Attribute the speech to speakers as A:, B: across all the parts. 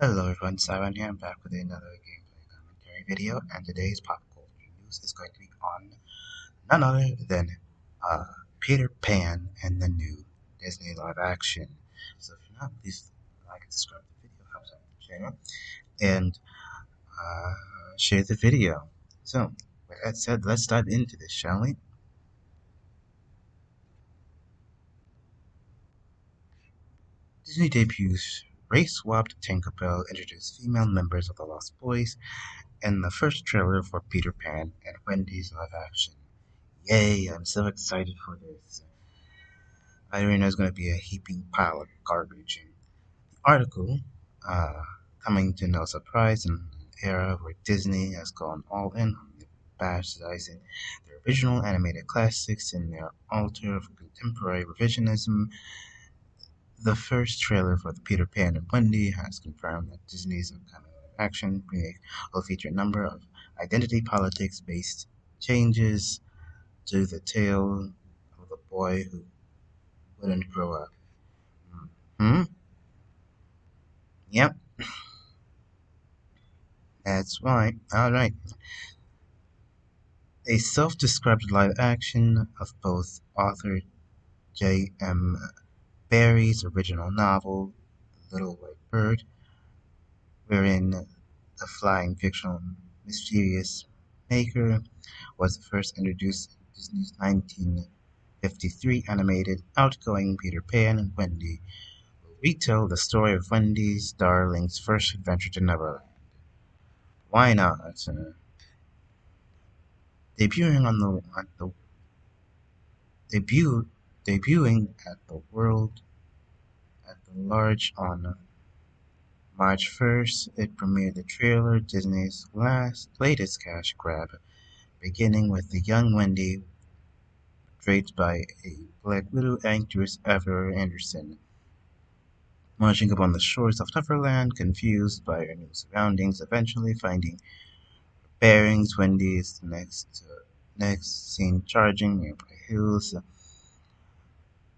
A: Hello everyone, Siren here. I'm back with another gameplay commentary video, and today's pop culture news is going to be on none other than uh, Peter Pan and the new Disney live action. So if you're not, please like and subscribe to the video, helps out the channel, and uh, share the video. So with that said, let's dive into this, shall we? Disney debuts race-swapped Tinkerbell introduced female members of the Lost Boys in the first trailer for Peter Pan and Wendy's live action. Yay, I'm so excited for this. I already know it's going to be a heaping pile of garbage. And the article, uh, coming to no surprise in an era where Disney has gone all in on bastardizing their original animated classics in their altar of contemporary revisionism. The first trailer for the Peter Pan and Wendy has confirmed that Disney's upcoming action remake will feature a number of identity politics based changes to the tale of the boy who wouldn't grow up. Hmm? Yep, that's right. Alright. A self described live action of both author J. M. Barrie's original novel, The Little White Bird, wherein the flying fictional mischievous maker was first introduced in Disney's 1953 animated outgoing Peter Pan and Wendy, will retell the story of Wendy's darling's first adventure to Neverland. Why not? Debuting on the at the debut debuting at the World at the Large on March 1st, it premiered the trailer Disney's latest cash grab, beginning with the young Wendy, portrayed by a Black Widow actress Ever Anderson, marching upon the shores of Neverland, confused by her new surroundings, eventually finding bearings. Wendy is the next seen charging nearby hills,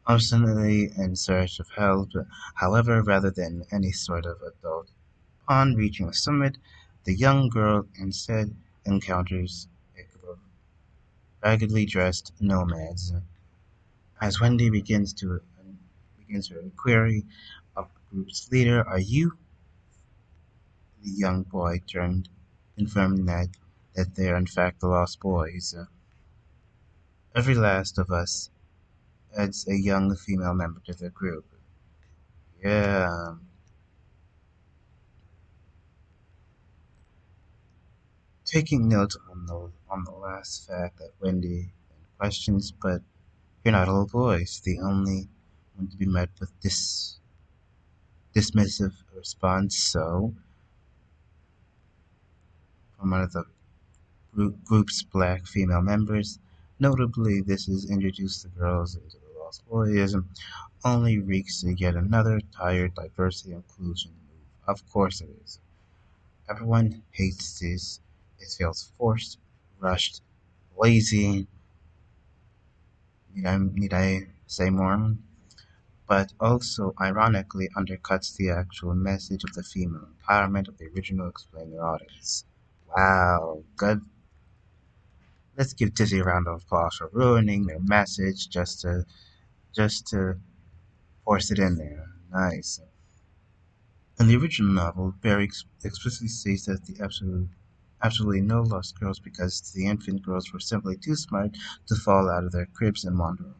A: obstinately in search of help. However, rather than any sort of adult, upon reaching the summit, the young girl instead encounters a group of raggedly dressed nomads. As Wendy begins her inquiry of the group's leader, "Are you?" the young boy turned, confirming that they are in fact the Lost Boys. Every last of us adds a young female member to the group. Yeah. Taking note on the last fact that Wendy questions, but you're not all boys. The only one to be met with this dismissive response. So, from one of the group's black female members, notably, this has introduced the girls into the Lost Boys, only reeks of yet another tired diversity inclusion move. Of course it is. Everyone hates this. It feels forced, rushed, lazy. Need I say more? But also ironically undercuts the actual message of the female empowerment of the original explainer audience. Wow, good. Let's give Disney a round of applause for ruining their message just to force it in there. Nice. In the original novel, Barry explicitly states that the absolutely no lost girls because the infant girls were simply too smart to fall out of their cribs and wander off.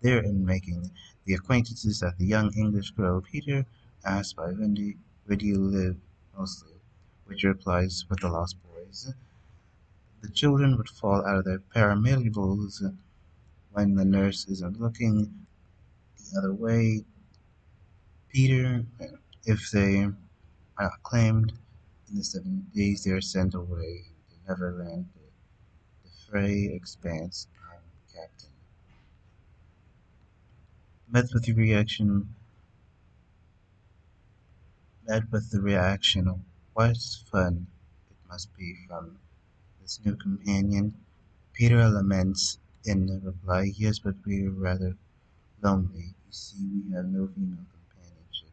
A: Therein making the acquaintances that the young English girl Peter asked by Wendy, "Where do you live mostly?" which replies with the Lost Boys. The children would fall out of their paramilitables when the nurse isn't looking the other way. Peter, if they are not claimed in the 7 days, they are sent away to Neverland. The fray expands. I'm Captain. Met with the reaction Met with the reaction, "What fun it must be from this new companion." Peter laments in reply, "Yes, but we're rather lonely. You see, we have no female companionship."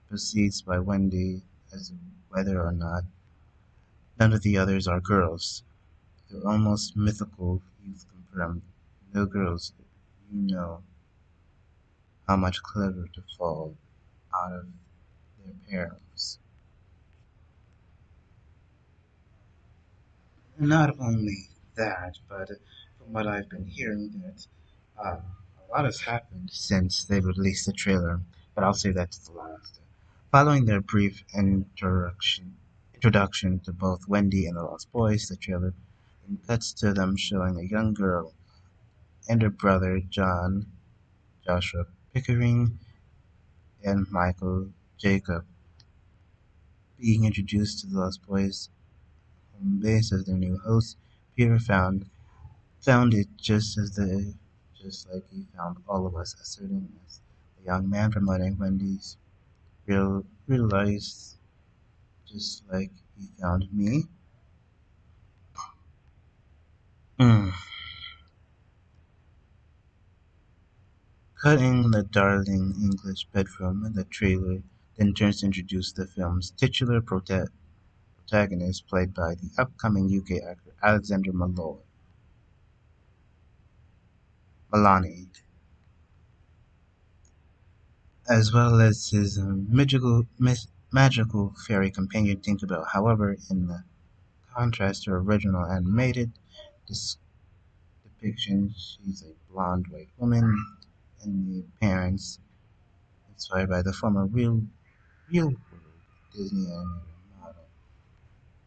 A: Proceeds by Wendy as to whether or not none of the others are girls. They're almost mythical, you've confirmed. No girls, you know how much clever to fall out of their parents. Not only that, but from what I've been hearing, that a lot has happened since they released the trailer. But I'll say that to the last. Following their brief introduction to both Wendy and the Lost Boys, the trailer then cuts to them showing a young girl and her brother John, Joshua Pickering, and Michael Jacob being introduced to the Lost Boys home base as their new host. Peter found it just like he found all of us, asserting as the young man promoting Wendy's realized just like he found me. Mm. Cutting the darling English bedroom, the trailer then turns to introduce the film's titular protagonist, played by the upcoming UK actor Alexander Maloney, as well as his magical fairy companion Tinkerbell. However, in the contrast to original animated dis- depiction, she's a blonde white woman, and the parents, inspired by the former real world Disney animated model.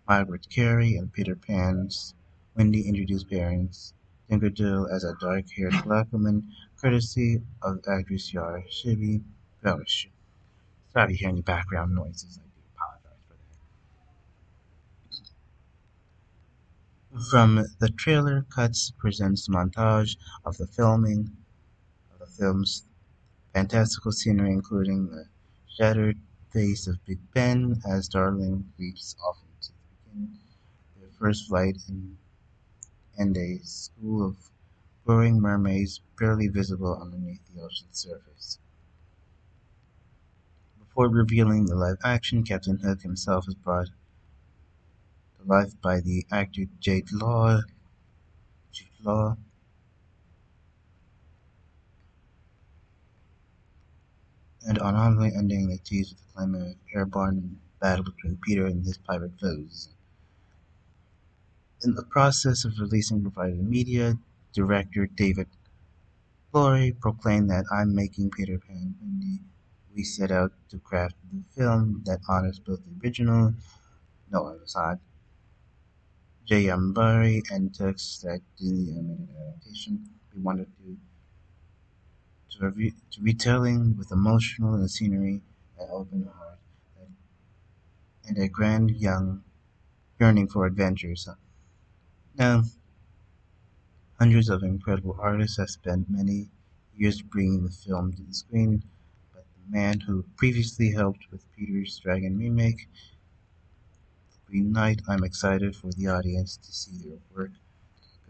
A: Margaret Carey and Peter Pan's Wendy introduced parents Tinkerbell as a dark-haired black woman, courtesy of actress Yara Shahidi Rauch. Sorry if you hear any background noises. I do apologize for that. From the trailer, cuts presents montage of the filming of the film's fantastical scenery, including the shattered face of Big Ben as Darling leaps off into the beginning their first flight and a school of growing mermaids barely visible underneath the ocean's surface. Before revealing the live action, Captain Hook himself is brought to life by the actor Jude Law, and unhonorably ending the tease with a climactic airborne battle between Peter and his pirate foes. In the process of releasing provided media, director David Lowery proclaimed that I'm making Peter Pan indie. We set out to craft the film that honors both the original Noah Assad, J. M. Barrie, and text that Disney animated adaptation. We wanted to retelling with emotional and scenery, an open heart, and a grand young yearning for adventures. Now, hundreds of incredible artists have spent many years bringing the film to the screen, but the man who previously helped with Peter's Dragon remake, Green Knight, I'm excited for the audience to see their work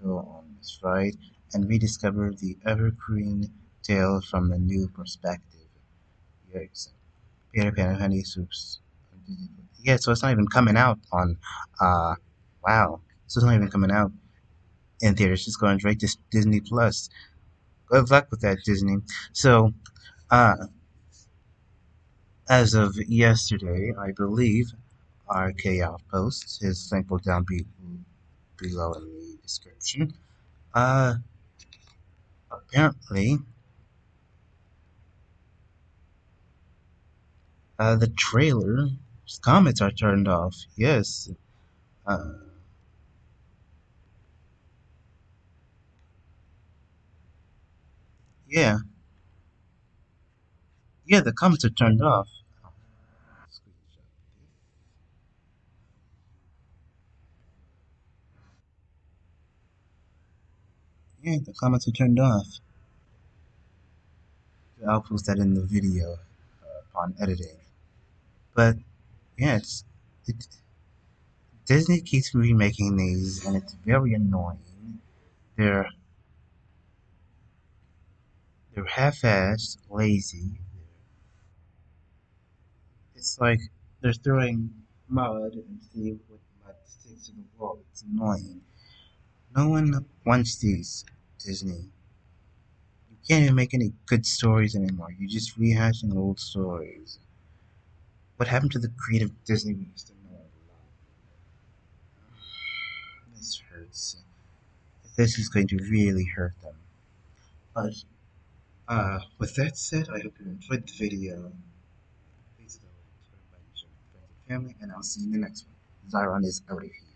A: go on this ride and rediscover the evergreen tale from a new perspective. Yikes. Peter Pan and Honey Soups. Yeah, so it's not even coming out on, uh, wow. So it's not even coming out in theaters. It's going straight to Disney Plus. Good luck with that, Disney. So, uh, as of yesterday, I believe, RK Outpost, his link will down below in the description. Uh, apparently, the trailer comments are turned off. Yes. Uh, yeah. Yeah, the comments are turned off. Yeah, the comments are turned off. I'll post that in the video upon editing. But yeah, it Disney keeps remaking these, and it's very annoying. They're they're half-assed, lazy. It's like They're throwing mud and see what mud sticks to the wall. It's annoying. No one wants these, Disney. You can't even make any good stories anymore. You're just rehashing old stories. What happened to the creative Disney we used to know and love? This hurts. This is going to really hurt them. But with that said, I hope you enjoyed the video. Please don't forget to invite your friends and family, and I'll see you in the next one. Zyron is out of here.